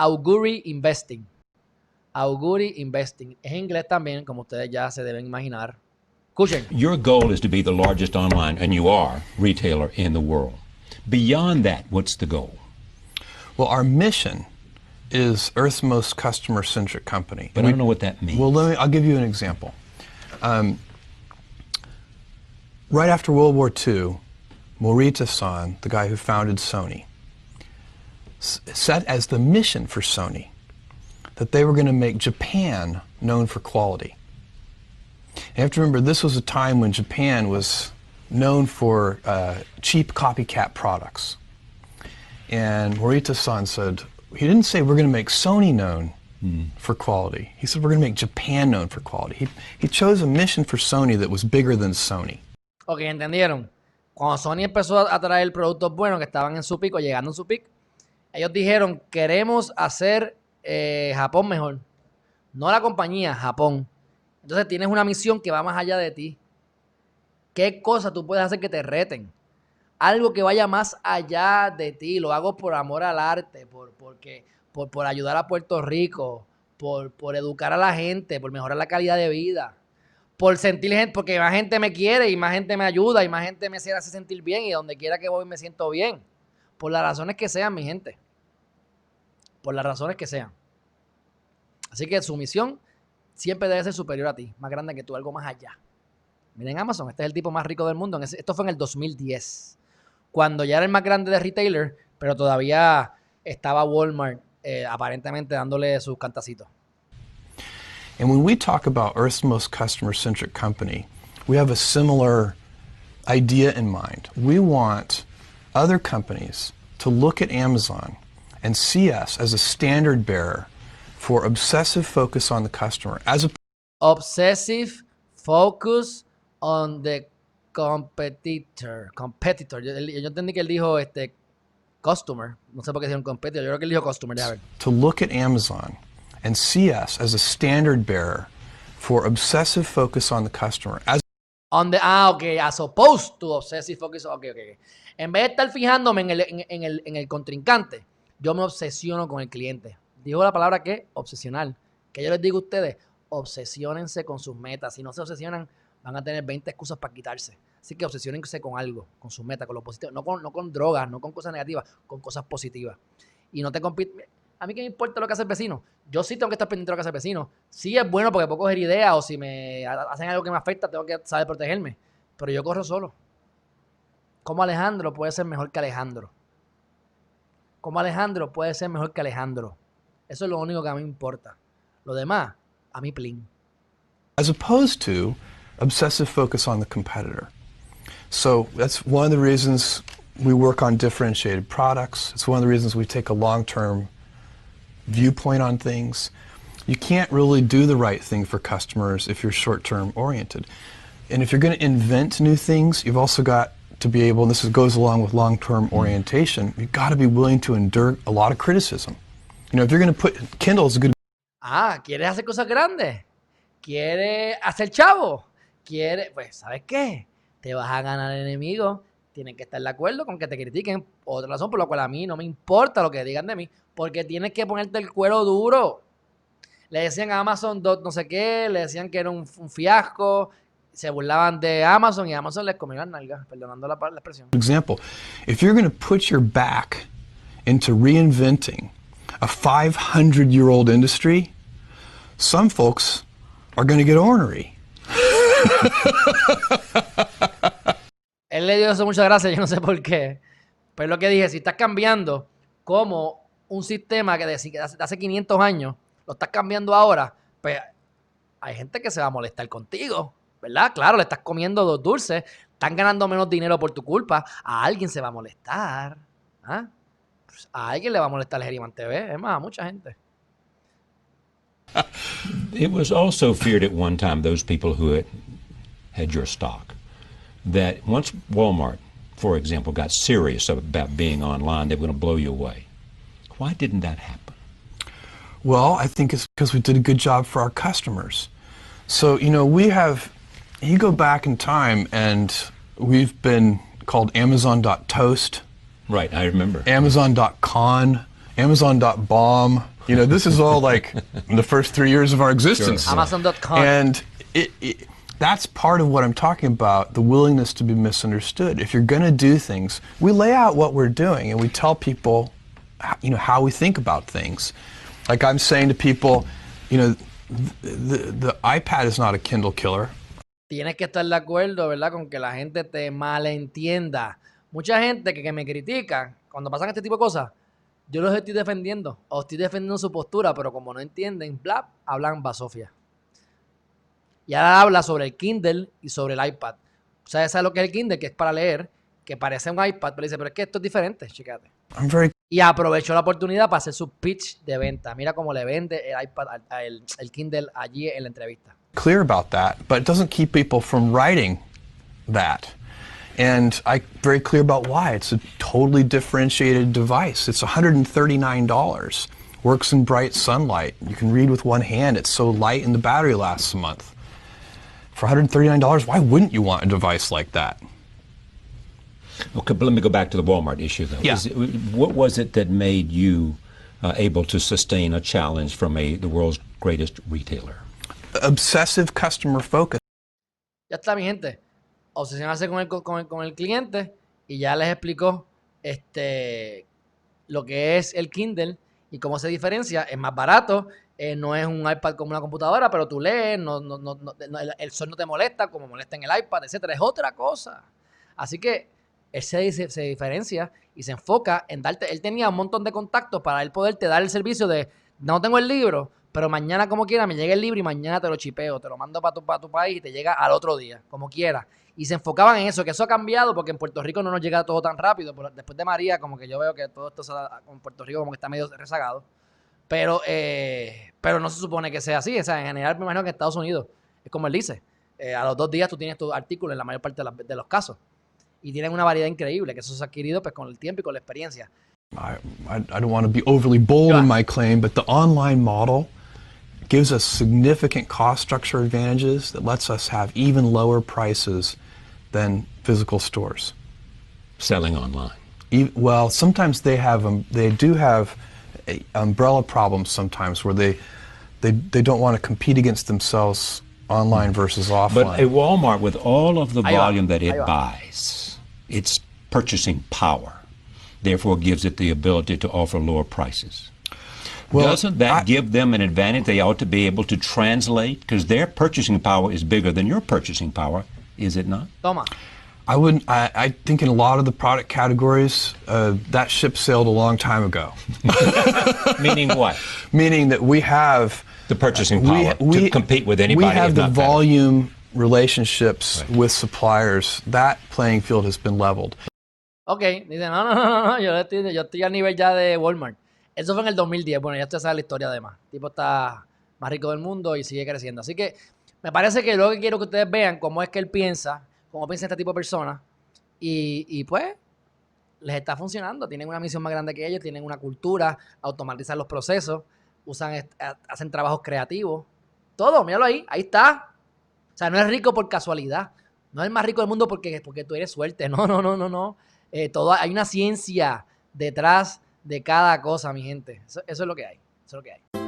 augury investing. Augury investing. Es en inglés también, como ustedes ya se deben imaginar. Escuchen. Your goal is to be the largest online, and you are, retailer in the world. Beyond that, what's the goal? Well, our mission is Earth's most customer-centric company. But I don't know what that means. Well, I'll give you an example. Right after World War II, Morita-san, the guy who founded Sony, set as the mission for Sony that they were going to make Japan known for quality. You have to remember, this was a time when Japan was known for cheap copycat products. And Morita-san said, he didn't say we're going to make Sony known for quality. He said we're going to make Japan known for quality. He chose a mission for Sony that was bigger than Sony. Ok, ¿entendieron? Cuando Sony empezó a traer productos buenos que estaban en su pico, llegando en su pico, ellos dijeron, queremos hacer Japón mejor. No la compañía, Japón. Entonces tienes una misión que va más allá de ti. ¿Qué cosa tú puedes hacer que te reten? Algo que vaya más allá de ti. Lo hago por amor al arte, por ayudar a Puerto Rico, por educar a la gente, por mejorar la calidad de vida, por sentir gente, porque más gente me quiere y más gente me ayuda y más gente me hace sentir bien y donde quiera que voy me siento bien. Por las razones que sean, mi gente. Por las razones que sean. Así que su misión siempre debe ser superior a ti, más grande que tú, algo más allá. Miren Amazon, este es el tipo más rico del mundo. Esto fue en el 2010, cuando ya era el más grande de retailer, pero todavía estaba Walmart aparentemente dándole sus cantacitos. And when we talk about Earth's most customer-centric company, we have a similar idea in mind. We want other companies to look at Amazon and see us as a standard bearer for obsessive focus on the customer. Obsessive focus on the competitor. Yo entendí que él dijo customer. No sé por qué dijeron competitor. Yo creo que él dijo customer. Déjame ver. To look at Amazon and see us as a standard bearer for obsessive focus on the customer. Okay, as opposed to obsessive focus. Okay. En vez de estar fijándome en el contrincante, yo me obsesiono con el cliente. Dijo la palabra que obsesional. Que yo les digo a ustedes, obsesiónense con sus metas. Si no se obsesionan, van a tener 20 excusas para quitarse. Así que obsesionense con algo, con sus metas, con lo positivo. No con drogas, no con cosas negativas, con cosas positivas. Y no te compites. A mí qué me importa lo que hace el vecino. Yo sí tengo que estar pendiente de lo que hace el vecino. Sí es bueno porque puedo coger ideas o si me hacen algo que me afecta, tengo que saber protegerme. Pero yo corro solo. ¿Cómo Alejandro puede ser mejor que Alejandro? ¿Cómo Alejandro puede ser mejor que Alejandro? Eso es lo único que a mí me importa. Lo demás, a mí plin. As opposed to obsessive focus on the competitor. So that's one of the reasons we work on differentiated products. It's one of the reasons we take a long-term viewpoint on things. You can't really do the right thing for customers if you're short-term oriented. And if you're going to invent new things, you've also got to be able, and this goes along with long-term orientation, you've got to be willing to endure a lot of criticism. You know, if you're going to put, Kindle is a good... ¿Quieres hacer cosas grandes? ¿Quieres hacer chavo? Pues, ¿sabes qué? Te vas a ganar enemigos. Tienes que estar de acuerdo con que te critiquen. Otra razón por la cual a mí no me importa lo que digan de mí, porque tienes que ponerte el cuero duro. Le decían a Amazon no sé qué, le decían que era un fiasco, se burlaban de Amazon y Amazon les comió las nalgas, perdonando la expresión. Example, if you're going to put your back into reinventing a 500-year-old industry, some folks are going to get ornery. Él le dio eso muchas gracias, yo no sé por qué. Pero lo que dije, si estás cambiando como un sistema que de hace 500 años, lo estás cambiando ahora, pues hay gente que se va a molestar contigo, ¿verdad? Claro, le estás comiendo dos dulces, están ganando menos dinero por tu culpa, a alguien se va a molestar. Pues a alguien le va a molestar el Herryman TV, es más, a mucha gente. It was also feared at one time, those people who had your stock, that once Walmart, for example, got serious about being online, they were going to blow you away. Why didn't that happen? Well, I think it's because we did a good job for our customers. So, you know, you go back in time and we've been called Amazon.toast. Right, I remember. Amazon.con, Amazon.bomb. You know, this is all like in the first 3 years of our existence. Sure. Amazon.com. And that's part of what I'm talking about, the willingness to be misunderstood. If you're going to do things, we lay out what we're doing and we tell people, you know, how we think about things. Like I'm saying to people, you know, the iPad is not a Kindle killer. Tienes que estar de acuerdo, ¿verdad? Con que la gente te malentienda. Mucha gente que me critica, cuando pasan este tipo de cosas, yo los estoy defendiendo, o estoy defendiendo su postura, pero como no entienden, bla, hablan basofia. Y ahora habla sobre el Kindle y sobre el iPad. ¿Sabes lo que es el Kindle? Que es para leer, que parece un iPad, pero dice, pero es que esto es diferente, chécate. Y aprovechó la oportunidad para hacer su pitch de venta. Mira cómo le vende el iPad, el Kindle allí en la entrevista. Clear about that, but it doesn't keep people from writing that. And I'm very clear about why. It's a totally differentiated device. It's $139. Works in bright sunlight. You can read with one hand. It's so light and the battery lasts a month. For $139, why wouldn't you want a device like that? Okay, but let me go back to the Walmart issue, though. Yeah. What was it that made you able to sustain a challenge from the world's greatest retailer? Obsessive customer focus. Ya está, mi gente. Obsesionarse con el cliente y ya les explicó lo que es el Kindle y cómo se diferencia. Es más barato, no es un iPad como una computadora, pero tú lees, el sol no te molesta como molesta en el iPad, etcétera. Es otra cosa. Así que él se diferencia y se enfoca en darte. Él tenía un montón de contactos para él poderte dar el servicio de no tengo el libro, pero mañana como quiera me llega el libro y mañana te lo chipeo, te lo mando para tu país y te llega al otro día, como quiera. Y se enfocaban en eso, que eso ha cambiado porque en Puerto Rico no nos llega todo tan rápido. Después de María, como que yo veo que todo esto en Puerto Rico como que está medio rezagado. Pero no se supone que sea así. O sea, en general me imagino que en Estados Unidos es como él dice. A los 2 días tú tienes tu artículo en la mayor parte de los casos. Y tienen una variedad increíble, que eso se ha adquirido pues, con el tiempo y con la experiencia. I don't want to be overly bold in my claim, but the online model gives us significant cost structure advantages that lets us have even lower prices than physical stores. Selling online. Well, sometimes they do have umbrella problems sometimes where they don't want to compete against themselves online versus offline. But a Walmart, with all of the volume that it buys, its purchasing power, therefore gives it the ability to offer lower prices. Well, doesn't that give them an advantage they ought to be able to translate? Because their purchasing power is bigger than your purchasing power, is it not? Toma. I think in a lot of the product categories, that ship sailed a long time ago. Meaning what? Meaning that we have the purchasing power to compete with anybody. We have the volume relationships with suppliers. That playing field has been leveled. Ok, dice, no, yo estoy a nivel ya de Walmart. Eso fue en el 2010. Bueno, ya usted sabe la historia además. El tipo está más rico del mundo y sigue creciendo. Así que me parece que lo que quiero que ustedes vean cómo es que él piensa, cómo piensa este tipo de personas. Y pues, les está funcionando. Tienen una misión más grande que ellos, tienen una cultura, automatizan los procesos, hacen trabajos creativos. Todo, míralo ahí está. O sea, no es rico por casualidad. No es el más rico del mundo porque tú eres suerte. No. Hay una ciencia detrás de cada cosa, mi gente. Eso es lo que hay. Eso es lo que hay.